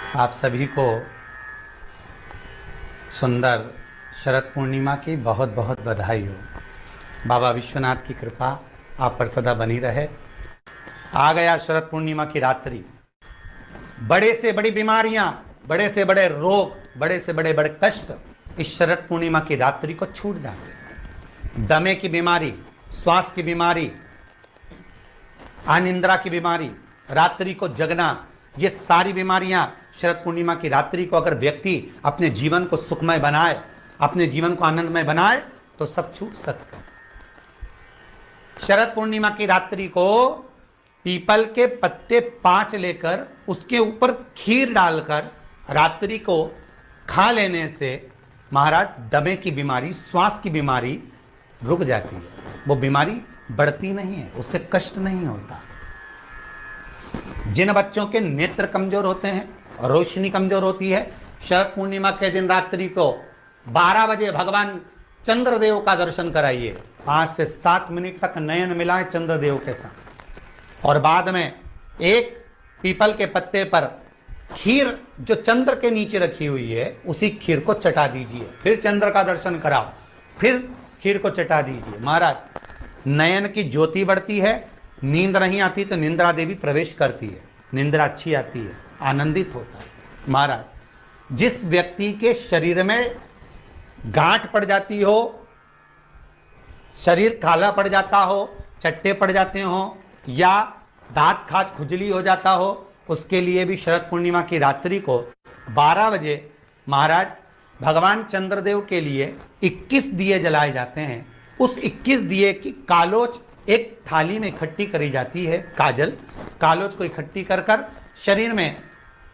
आप सभी को सुंदर शरद पूर्णिमा की बहुत बहुत बधाई हो। बाबा विश्वनाथ की कृपा आप पर सदा बनी रहे। आ गया शरद पूर्णिमा की रात्रि। बड़े से बड़ी बीमारियां, बड़े से बड़े रोग, बड़े से बड़े बड़े कष्ट इस शरद पूर्णिमा की रात्रि को छूट जाते हैं। दमे की बीमारी, श्वास की बीमारी, अनिद्रा की बीमारी, रात्रि को जगना, ये सारी बीमारियां शरद पूर्णिमा की रात्रि को अगर व्यक्ति अपने जीवन को सुखमय बनाए, अपने जीवन को आनंदमय बनाए तो सब छूट सकते हैं। शरद पूर्णिमा की रात्रि को पीपल के पत्ते 5 लेकर उसके ऊपर खीर डालकर रात्रि को खा लेने से महाराज दमे की बीमारी, श्वास की बीमारी रुक जाती है। वो बीमारी बढ़ती नहीं है, उससे कष्ट नहीं होता। जिन बच्चों के नेत्र कमजोर होते हैं, रोशनी कमजोर होती है, शरद पूर्णिमा के दिन रात्रि को 12 बजे भगवान चंद्रदेव का दर्शन कराइए। 5 से 7 मिनट तक नयन मिलाएं चंद्रदेव के साथ और बाद में एक पीपल के पत्ते पर खीर जो चंद्र के नीचे रखी हुई है उसी खीर को चटा दीजिए। फिर चंद्र का दर्शन कराओ, फिर खीर को चटा दीजिए। महाराज नयन की ज्योति बढ़ती है। नींद नहीं आती तो निंद्रा देवी प्रवेश करती है, निंद्रा अच्छी आती है, आनंदित होता है। महाराज जिस व्यक्ति के शरीर में गांठ पड़ जाती हो, शरीर काला पड़ जाता हो, चट्टे पड़ जाते हो या दांत खाज खुजली हो जाता हो, उसके लिए भी शरद पूर्णिमा की रात्रि को 12 बजे महाराज भगवान चंद्रदेव के लिए 21 दिए जलाए जाते हैं। उस 21 दिए की कालोच एक थाली में इकट्ठी करी जाती है। कालोच को इकट्ठी कर कर शरीर में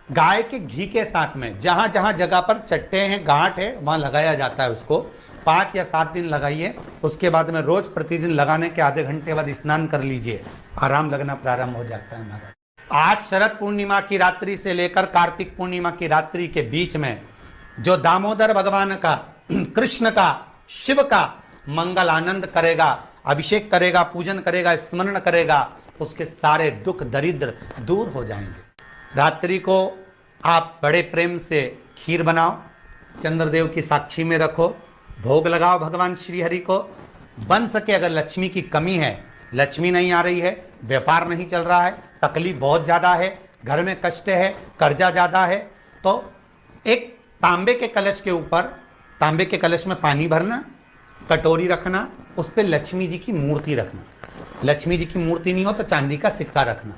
गाय के घी के साथ में जहां जहां जगह पर चट्टे हैं, गांठ है, वहां लगाया जाता है। उसको 5 या 7 दिन लगाइए। उसके बाद में रोज प्रतिदिन लगाने के आधे घंटे बाद स्नान कर लीजिए, आराम लगना प्रारंभ हो जाता है। महाराज आज शरद पूर्णिमा की रात्रि से लेकर कार्तिक पूर्णिमा की रात्रि के बीच में जो दामोदर भगवान का, कृष्ण का, शिव का मंगल आनंद करेगा, अभिषेक करेगा, पूजन करेगा, स्मरण करेगा, उसके सारे दुख दरिद्र दूर हो जाएंगे। रात्रि को आप बड़े प्रेम से खीर बनाओ, चंद्रदेव की साक्षी में रखो, भोग लगाओ भगवान श्री हरि को। बन सके अगर लक्ष्मी की कमी है, लक्ष्मी नहीं आ रही है, व्यापार नहीं चल रहा है, तकलीफ बहुत ज़्यादा है, घर में कष्ट है, कर्जा ज़्यादा है, तो एक तांबे के कलश के ऊपर, तांबे के कलश में पानी भरना, कटोरी रखना, उस पर लक्ष्मी जी की मूर्ति रखना। लक्ष्मी जी की मूर्ति नहीं हो तो चांदी का सिक्का रखना।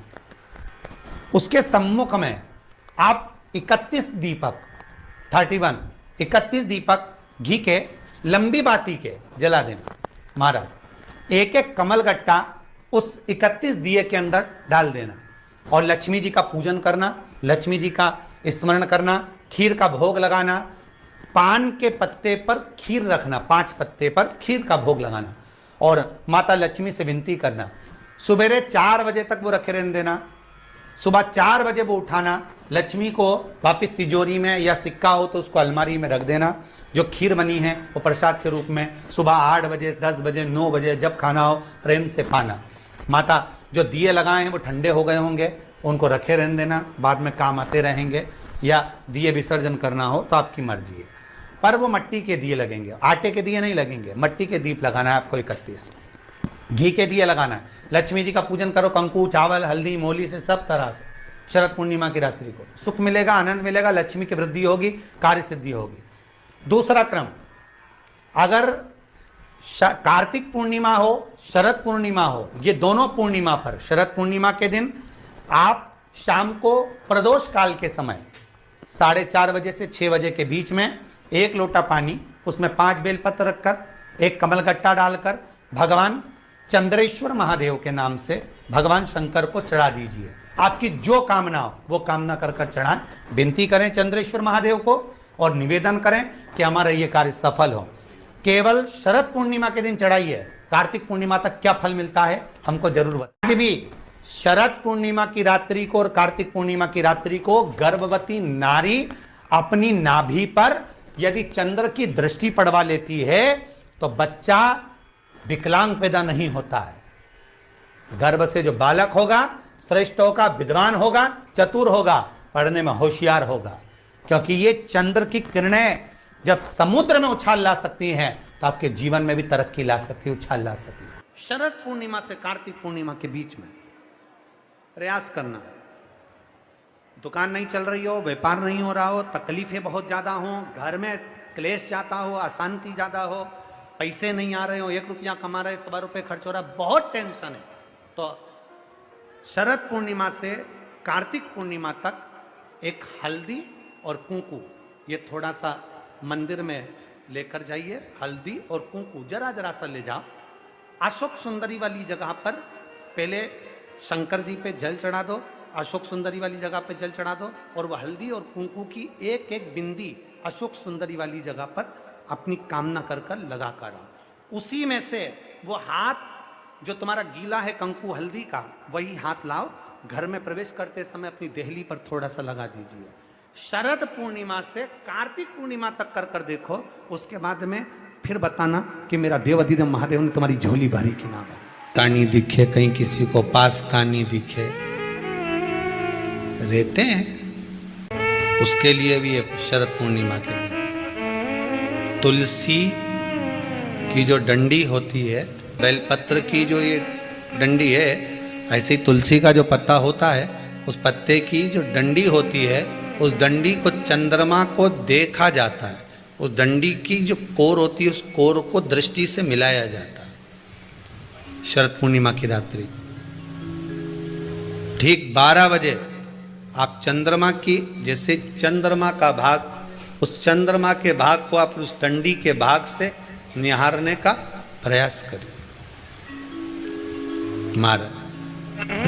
उसके सम्मुख में आप 31 दीपक घी के लंबी बाती के जला देना। महाराज एक एक कमल गट्टा उस 31 दिए के अंदर डाल देना और लक्ष्मी जी का पूजन करना, लक्ष्मी जी का स्मरण करना, खीर का भोग लगाना, पान के पत्ते पर खीर रखना, 5 पत्ते पर खीर का भोग लगाना और माता लक्ष्मी से विनती करना। सुबेरे 4 बजे तक वो रखे रहने देना, सुबह 4 बजे वो उठाना, लक्ष्मी को वापिस तिजोरी में या सिक्का हो तो उसको अलमारी में रख देना। जो खीर बनी है वो प्रसाद के रूप में सुबह 8 बजे, 10 बजे, 9 बजे जब खाना हो प्रेम से खाना। माता जो दिए लगाए हैं वो ठंडे हो गए होंगे, उनको रखे रहने देना, बाद में काम आते रहेंगे, या दिए विसर्जन करना हो तो आपकी मर्जी है। पर वो मिट्टी के दिए लगेंगे, आटे के दिए नहीं लगेंगे, मिट्टी के दीप लगाना है आपको। 31 घी के दिए लगाना है। लक्ष्मी जी का पूजन करो, कंकु, चावल, हल्दी, मोली से, सब तरह से। शरद पूर्णिमा की रात्रि को सुख मिलेगा, आनंद मिलेगा, लक्ष्मी की वृद्धि होगी, कार्य सिद्धि होगी। दूसरा क्रम, अगर कार्तिक पूर्णिमा हो, शरद पूर्णिमा हो, ये दोनों पूर्णिमा पर शरद पूर्णिमा के दिन आप शाम को प्रदोष काल के समय 4:30 बजे से 6 बजे के बीच में 1 लोटा पानी, उसमें 5 बेलपत्र रखकर, 1 कमलगट्टा डालकर भगवान चंद्रेश्वर महादेव के नाम से भगवान शंकर को चढ़ा दीजिए। आपकी जो कामना हो वो कामना कर कर चढ़ाएं। विनती करें चंद्रेश्वर महादेव को और निवेदन करें कि हमारा ये कार्य सफल हो। केवल शरद पूर्णिमा के दिन चढ़ाइए, कार्तिक पूर्णिमा तक क्या फल मिलता है हमको जरूर बताइए। भी शरद पूर्णिमा की रात्रि को और कार्तिक पूर्णिमा की रात्रि को गर्भवती नारी अपनी नाभि पर यदि चंद्र की दृष्टि पड़वा लेती है तो बच्चा विकलांग पैदा नहीं होता है। गर्भ से जो बालक होगा श्रेष्ठ होगा, विद्वान होगा, चतुर होगा, पढ़ने में होशियार होगा, क्योंकि ये चंद्र की किरणें जब समुद्र में उछाल ला सकती हैं तो आपके जीवन में भी तरक्की ला सकती है, उछाल ला सकती है। शरद पूर्णिमा से कार्तिक पूर्णिमा के बीच में प्रयास करना। दुकान नहीं चल रही हो, व्यापार नहीं हो रहा हो, तकलीफें बहुत ज्यादा हो, घर में क्लेश जाता हो, अशांति ज्यादा हो, पैसे नहीं आ रहे हो, 1 रुपया कमा रहे 100 रुपये खर्च हो रहा है, बहुत टेंशन है, तो शरद पूर्णिमा से कार्तिक पूर्णिमा तक एक हल्दी और कुंकू ये थोड़ा सा मंदिर में लेकर जाइए। हल्दी और कुंकू जरा जरा सा ले जाओ, अशोक सुंदरी वाली जगह पर पहले शंकर जी पे जल चढ़ा दो, अशोक सुंदरी वाली जगह पे जल चढ़ा दो, और वह हल्दी और कुंकू की एक एक बिंदी अशोक सुंदरी वाली जगह पर अपनी कामना कर कर लगा कर आओ। उसी में से वो हाथ जो तुम्हारा गीला है कंकु हल्दी का, वही हाथ लाओ, घर में प्रवेश करते समय अपनी देहली पर थोड़ा सा लगा दीजिए। शरद पूर्णिमा से कार्तिक पूर्णिमा तक कर कर देखो, उसके बाद में फिर बताना कि मेरा देव अधिदेव महादेव ने तुम्हारी झोली भरी कि ना भरी। कहानी दिखे कहीं किसी को पास कहानी दिखे, रहते हैं, उसके लिए भी शरद पूर्णिमा के दिन तुलसी की जो डंडी होती है, बेलपत्र की जो ये डंडी है, ऐसे ही तुलसी का जो पत्ता होता है, उस पत्ते की जो डंडी होती है, उस डंडी को चंद्रमा को देखा जाता है, उस डंडी की जो कोर होती है, उस कोर को दृष्टि से मिलाया जाता है। शरद पूर्णिमा की रात्रि ठीक 12 बजे आप चंद्रमा की, जैसे चंद्रमा का भाग, उस चंद्रमा के भाग को आप उस डंडी के भाग से निहारने का प्रयास करिए। महाराज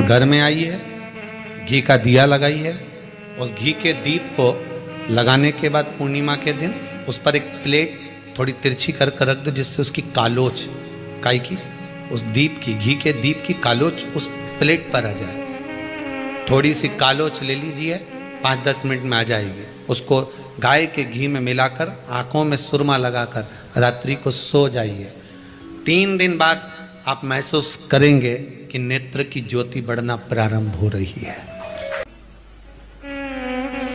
घर में आइए, घी का दिया लगाइए, उस घी के दीप को लगाने के बाद पूर्णिमा के दिन उस पर एक प्लेट थोड़ी तिरछी कर कर रख दो, जिससे उसकी कालोच काई की, उस दीप की, घी के दीप की कालोच उस प्लेट पर आ जाए। थोड़ी सी कालोच ले लीजिए, 5-10 मिनट में आ जाएगी। उसको गाय के घी में मिलाकर आंखों में सुरमा लगाकर रात्रि को सो जाइए। 3 दिन बाद आप महसूस करेंगे कि नेत्र की ज्योति बढ़ना प्रारंभ हो रही है।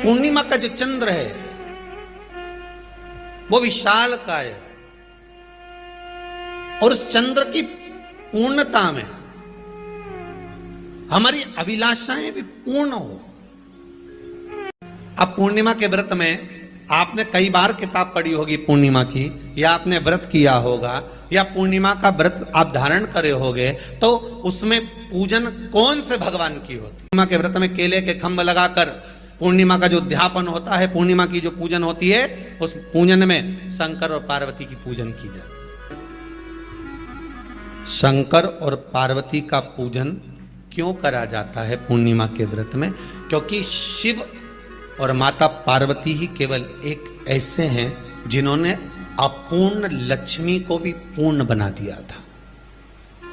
पूर्णिमा का जो चंद्र है वो विशाल का है, और उस चंद्र की पूर्णता में हमारी अभिलाषाएं भी पूर्ण हो। अब पूर्णिमा के व्रत में आपने कई बार किताब पढ़ी होगी पूर्णिमा की, या आपने व्रत किया होगा, या पूर्णिमा का व्रत आप धारण करे होगे, तो उसमें पूजन कौन से भगवान की होती? पूर्णिमा के व्रत में केले के खंभ लगाकर पूर्णिमा का जो उद्यापन होता है, पूर्णिमा की जो पूजन होती है, उस पूजन में शंकर और पार्वती की पूजन की जाती है। शंकर और पार्वती का पूजन क्यों करा जाता है पूर्णिमा के व्रत में? क्योंकि शिव और माता पार्वती ही केवल एक ऐसे हैं जिन्होंने अपूर्ण लक्ष्मी को भी पूर्ण बना दिया था।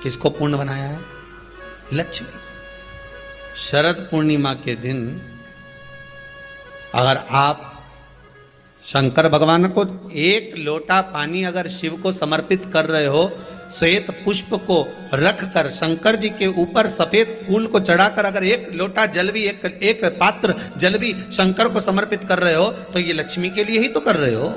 किसको पूर्ण बनाया है? लक्ष्मी। शरद पूर्णिमा के दिन अगर आप शंकर भगवान को 1 लोटा पानी अगर शिव को समर्पित कर रहे हो, श्वेत पुष्प को रखकर शंकर जी के ऊपर सफेद फूल को चढ़ाकर अगर 1 लोटा जल भी, एक पात्र जल भी शंकर को समर्पित कर रहे हो, तो ये लक्ष्मी के लिए ही तो कर रहे हो।